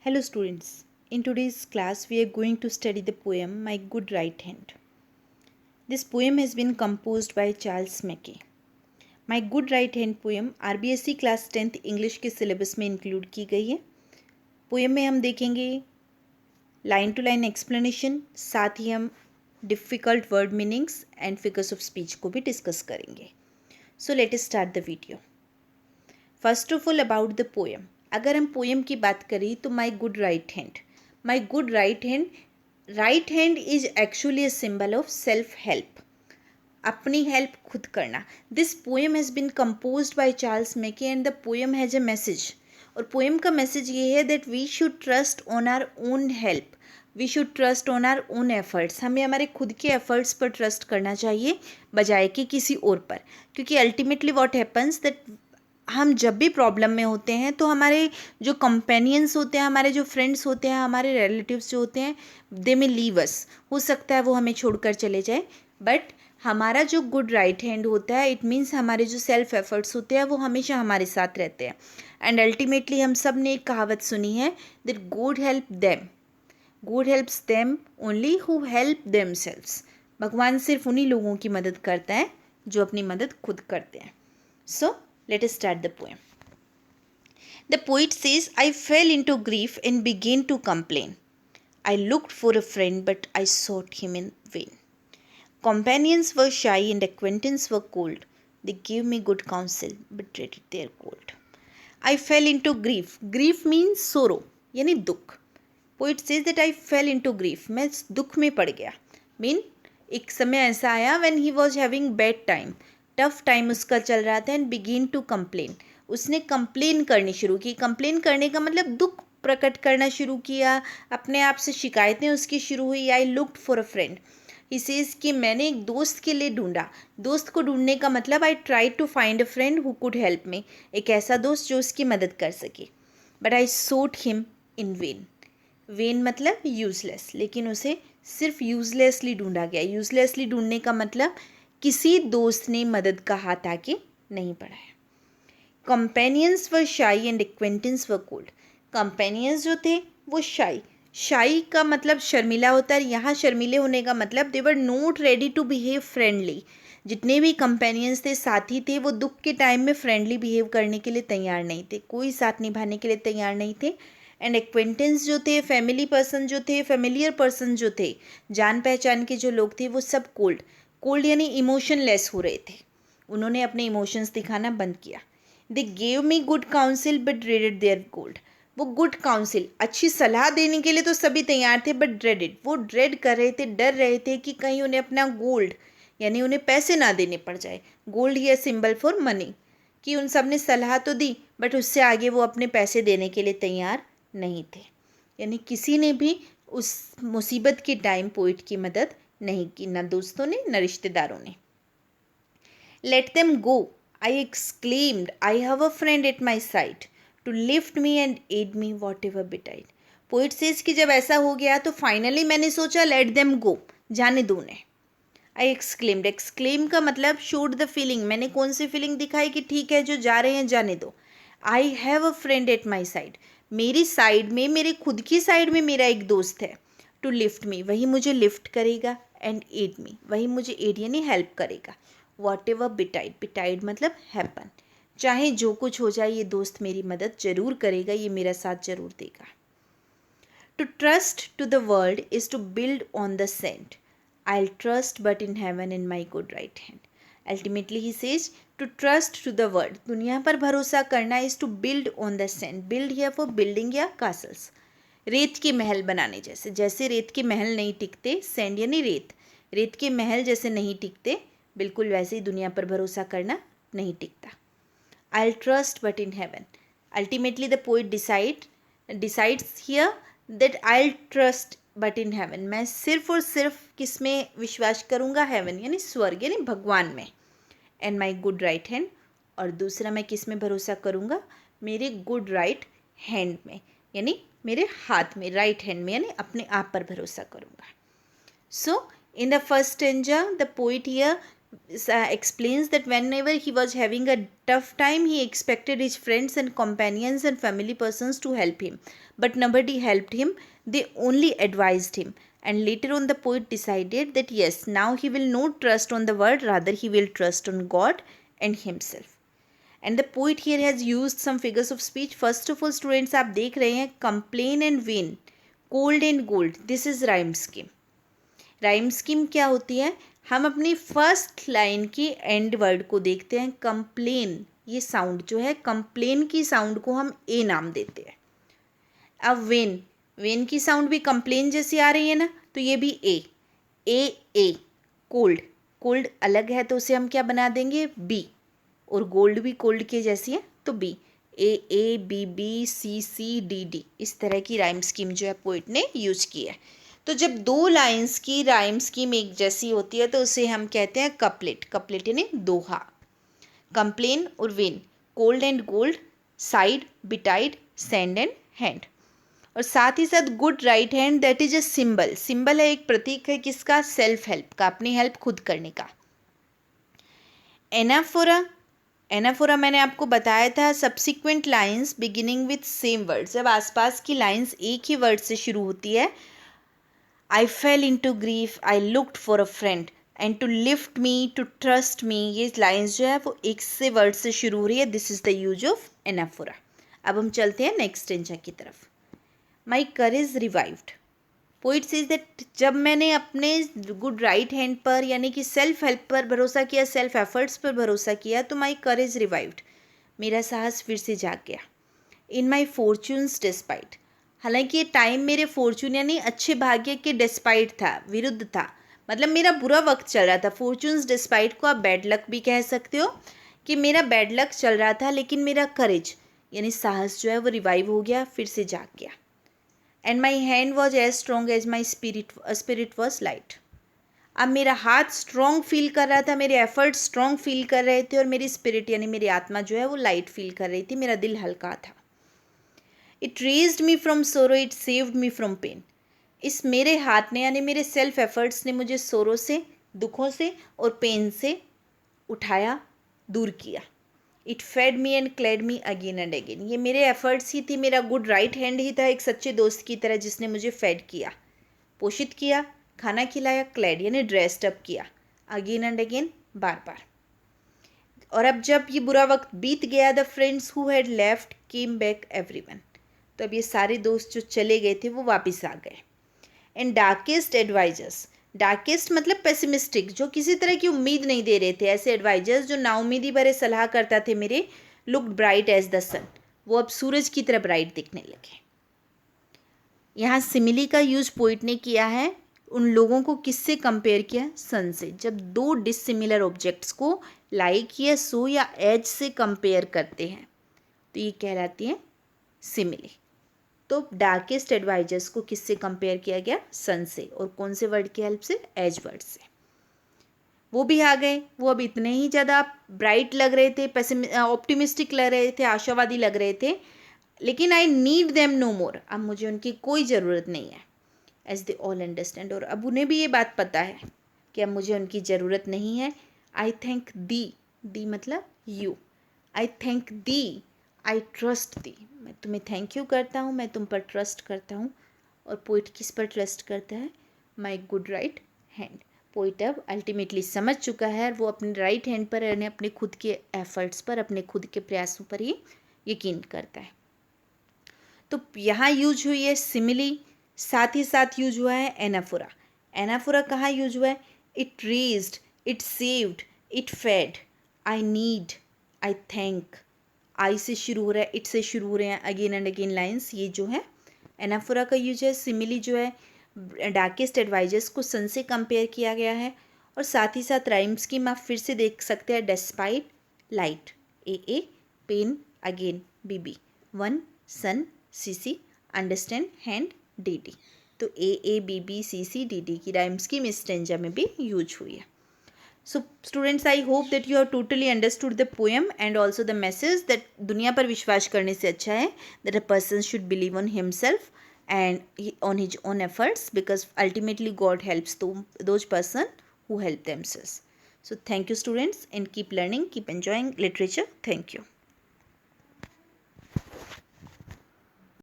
Hello students, in today's class we are going to study the poem My Good Right Hand. This poem has been composed by Charles Mackay. My Good Right Hand poem RBSE class 10th English के syllabus में include की गई है. Poem में हम देखेंगे line to line explanation, साथ ही हम difficult word meanings and figures of speech को भी डिस्कस करेंगे. So let us start the video. First of all about the poem. अगर हम पोएम की बात करें तो my good right hand is actually a symbol of self help, अपनी हेल्प खुद करना. This poem has been composed by Charles Mackay and the poem has a message. और पोएम का मैसेज ये है that we should trust on our own help, we should trust on our own efforts. हमें हमारे खुद के efforts पर trust करना चाहिए बजाय कि किसी और पर, क्योंकि अल्टीमेटली व्हाट हैपन्स दैट हम जब भी प्रॉब्लम में होते हैं तो हमारे जो कंपेनियंस होते हैं, हमारे जो फ्रेंड्स होते हैं, हमारे रिलेटिव्स जो होते हैं, दे में लीव अस. हो सकता है वो हमें छोड़कर चले जाए, बट हमारा जो गुड राइट हैंड होता है, इट मीन्स हमारे जो सेल्फ एफर्ट्स होते हैं वो हमेशा हमारे साथ रहते हैं. एंड अल्टीमेटली हम सब ने एक कहावत सुनी है that God helps them only who help themselves. भगवान सिर्फ उन्हीं लोगों की मदद करता है जो अपनी मदद खुद करते हैं. सो let us start the poem. The poet says, I fell into grief and began to complain. I looked for a friend, but I sought him in vain. Companions were shy and acquaintances were cold. They gave me good counsel, but dreaded their cold. I fell into grief. Grief means sorrow, यानी दुख. Poet says that I fell into grief. मैं दुख में पड़ गया. Mean एक समय ऐसा आया when he was having bad time. Tough time उसका चल रहा था. एंड बिगिन टू कंप्लेन, उसने कंप्लेन करनी शुरू की. कंप्लेन करने का मतलब दुख प्रकट करना शुरू किया, अपने आप से शिकायतें उसकी शुरू हुई. I looked for a friend, he says कि मैंने एक दोस्त के लिए ढूंढा. दोस्त को ढूंढने का मतलब I try to find a friend who could help me, एक ऐसा दोस्त जो उसकी मदद कर सके. But I sought him in vain. Vain मतलब यूजलेस, लेकिन उसे सिर्फ यूजलेसली ढूंढा गया. यूजलेसली ढूंढने का मतलब किसी दोस्त ने मदद का हाथ आके नहीं बढ़ाया. कंपेनियंस वर शाई and acquaintance were cold. Companions जो थे वो शाई का मतलब शर्मिला होता है. यहाँ शर्मिले होने का मतलब they were not ready to behave friendly. जितने भी कंपेनियंस थे, साथी थे, वो दुख के टाइम में फ्रेंडली बिहेव करने के लिए तैयार नहीं थे, कोई साथ निभाने के लिए तैयार नहीं थे. एंड एक्वेंटेंस जो थे, फैमिली पर्सन जो थे, फेमिलियर पर्सन जो थे, जान पहचान के जो लोग थे, वो सब कोल्ड यानी इमोशनलेस हो रहे थे. उन्होंने अपने इमोशंस दिखाना बंद किया. They gave me good counsel but dreaded their gold. वो गुड काउंसिल, अच्छी सलाह देने के लिए तो सभी तैयार थे, बट ड्रेडेड, वो ड्रेड कर रहे थे, डर रहे थे कि कहीं उन्हें अपना गोल्ड यानी उन्हें पैसे ना देने पड़ जाए. गोल्ड ही है सिंबल फॉर मनी, कि उन सब ने सलाह तो दी बट उससे आगे वो अपने पैसे देने के लिए तैयार नहीं थे. यानी किसी ने भी उस मुसीबत के टाइम पोइट की मदद नहीं की, ना दोस्तों ने ना रिश्तेदारों ने. Let them go, I exclaimed, I have a friend at my side to lift me and aid me whatever betide. Poet says कि जब ऐसा हो गया तो फाइनली मैंने सोचा लेट देम गो, जाने दो उन्हें. आई एक्सक्लेम्ड, एक्सक्लेम का मतलब शोड द फीलिंग. मैंने कौन सी फीलिंग दिखाई कि ठीक है जो जा रहे हैं जाने दो. आई have a friend at my side, मेरी साइड में, मेरे खुद की साइड में मेरा एक दोस्त है. टू लिफ्ट मी, वही मुझे लिफ्ट करेगा. एंड एड मी, वही मुझे एड यानी हेल्प करेगा. वॉट एवर बिटाइड मतलब हैपन, चाहे जो कुछ हो जाए ये दोस्त मेरी मदद जरूर करेगा, ये मेरा साथ जरूर देगा. To trust to the world is to build on the sand. I'll trust but in heaven in my good right hand. Ultimately he says to trust to the world. दुनिया पर भरोसा करना is to build on the sand. Build here for building या castles. रेत के महल बनाने जैसे, जैसे रेत के महल नहीं टिकते, सैंड यानी रेत के महल जैसे नहीं टिकते, बिल्कुल वैसे ही दुनिया पर भरोसा करना नहीं टिकता. I'll trust but in heaven. Ultimately the poet decides here that I'll trust but in heaven. मैं सिर्फ और सिर्फ किस में विश्वास करूँगा? हेवन यानी स्वर्ग यानी भगवान में. And my good right hand, और दूसरा मैं किस में भरोसा करूँगा? मेरे गुड राइट हैंड में, यानी मेरे हाथ में, राइट हैंड में, यानी अपने आप पर भरोसा करूँगा. So in the first stanza the poet here explains that whenever he was having a tough time, he expected his friends and companions and family persons to help him, but nobody helped him. They only advised him. And later on, the poet decided that yes, now he will not trust on the world, rather he will trust on God and himself. And the poet here has used some figures of speech. First of all, students, आप देख रहे हैं complain and vain, cold and gold. This is rhyme scheme. Rhyme scheme क्या होती है? हम अपनी first line की एंड वर्ड को देखते हैं. कंप्लेन, ये साउंड जो है, कंप्लेन की साउंड को हम ए नाम देते हैं. अब वेन, वेन की साउंड भी कंप्लेन जैसी आ रही है ना, तो ये भी ए. ए. कोल्ड, कोल्ड अलग है तो उसे हम क्या बना देंगे? बी. और गोल्ड भी कोल्ड के जैसी है तो B. A B B C C D D. इस तरह की राइम स्कीम जो है पोइट ने यूज की है. तो जब दो लाइंस की राइम स्कीम एक जैसी होती है तो उसे हम कहते हैं कपलेट. कपलेट यानी दोहा. कंप्लेन और vain, cold and gold, side, betide, send and hand. और साथ ही साथ good right hand, that is a symbol. Symbol है, एक प्रतीक है किसका? सेल्फ हेल्प का, अपनी हेल्प खुद करने का. एनाफोरा, एनाफोरा मैंने आपको बताया था subsequent lines beginning with same word. जब आसपास की लाइंस एक ही वर्ड से शुरू होती है. I fell into grief, I looked for a friend and to lift me, to trust me. ये लाइन्स जो है वो एक से वर्ड से शुरू हो रही है. This is the use of anaphora. अब हम चलते हैं नेक्स्ट स्टेंजा की तरफ. माई करेज रिवाइव्ड. पोइट सेज दैट जब मैंने अपने गुड राइट हैंड पर यानी कि सेल्फ हेल्प पर भरोसा किया, सेल्फ एफर्ट्स पर भरोसा किया, तो माई करेज रिवाइव्ड, मेरा साहस फिर से जाग गया. इन माई फॉर्च्यून्स डिस्पाइट, हालांकि ये टाइम मेरे फॉर्चून यानी अच्छे भाग्य के डिस्पाइट था, विरुद्ध था. मतलब मेरा बुरा वक्त चल रहा था. फॉर्च्यून्स डिस्पाइट को आप बैड लक भी कह सकते हो कि मेरा बैड लक चल रहा था, लेकिन मेरा करेज यानी साहस जो है वो रिवाइव हो गया, फिर से जाग गया. And my hand was as strong as my spirit was light. अब मेरा हाथ स्ट्रॉन्ग फील कर रहा था, मेरे एफर्ट्स स्ट्रॉन्ग फील कर रहे थे, और मेरी स्पिरिट यानी मेरी आत्मा जो है वो लाइट फील कर रही थी, मेरा दिल हल्का था. It raised me from sorrow, it saved me from pain. इस मेरे हाथ ने यानी मेरे सेल्फ एफर्ट्स ने मुझे सोरो से, दुखों से और पेन से उठाया, दूर किया. It fed me and clad me again and again. ये मेरे एफर्ट्स ही थी, मेरा गुड राइट हैंड ही था, एक सच्चे दोस्त की तरह जिसने मुझे फेड किया, पोषित किया, खाना खिलाया. क्लेड यानी ड्रेस्ड अप किया, अगेन एंड अगेन, बार बार. और अब जब ये बुरा वक्त बीत गया, the friends who had left came back everyone. तो अब ये सारे दोस्त जो चले गए थे वो वापस आ गए. एंड डार्केस्ट एडवाइजर्स, डार्केस्ट मतलब पेसिमिस्टिक, जो किसी तरह की उम्मीद नहीं दे रहे थे, ऐसे एडवाइजर्स जो नाउमीदी भरे सलाह करता थे मेरे, लुक्ड ब्राइट एज द सन, वो अब सूरज की तरह ब्राइट दिखने लगे. यहाँ सिमिली का यूज पोइट ने किया है. उन लोगों को किससे कंपेयर किया? सन से. जब दो डिसिमिलर ऑब्जेक्ट्स को लाइक या सो या एज से कंपेयर करते हैं तो ये कहलाती है सिमिली. तो डार्केस्ट एडवाइजर्स को किससे कंपेयर किया गया? सन से. और कौन से वर्ड की हेल्प से? एज वर्ड से. वो भी आ गए. वो अब इतने ही ज़्यादा ब्राइट लग रहे थे, ऑप्टिमिस्टिक लग रहे थे, आशावादी लग रहे थे, लेकिन I need them no more. अब मुझे उनकी कोई ज़रूरत नहीं है. As they all understand. और अब उन्हें भी ये बात पता है कि अब मुझे उनकी ज़रूरत नहीं है. आई थैंक दी, दी मतलब you. I thank thee, I trust thee. मैं तुम्हें थैंक यू करता हूँ, मैं तुम पर ट्रस्ट करता हूँ. और पोइट किस पर ट्रस्ट करता है? माई गुड राइट हैंड. पोइट अब अल्टीमेटली समझ चुका है, वो अपने राइट हैंड पर यानी अपने खुद के एफर्ट्स पर, अपने खुद के प्रयासों पर ही यकीन करता है. तो यहाँ यूज हुई है सिमिली, साथ ही साथ यूज हुआ है एनाफोरा. एनाफोरा कहाँ यूज हुआ है? It raised, it saved, it fed, I need, I thank. I से शुरू हो रहा है, इट से शुरू हो रहे हैं अगेन एंड अगेन लाइन्स. ये जो है एनाफोरा का यूज है. सिमिली जो है डार्केस्ट एडवाइजर्स को सन से कंपेयर किया गया है. और साथ ही साथ राइम स्कीम आप फिर से देख सकते हैं. डिस्पाइट, लाइट, ए, पेन, अगेन, बी, वन, सन, सी, अंडरस्टैंड, हैंड, डी. तो ए, बी, सी, डी की राइम स्कीम इस स्टेंजा में भी यूज हुई है. So students, I hope that you have totally understood the poem and also the message that दुनिया पर विश्वास करने से अच्छा है that a person should believe on himself and on his own efforts, because ultimately God helps those person who help themselves. So thank you students, and keep learning, keep enjoying literature. Thank you.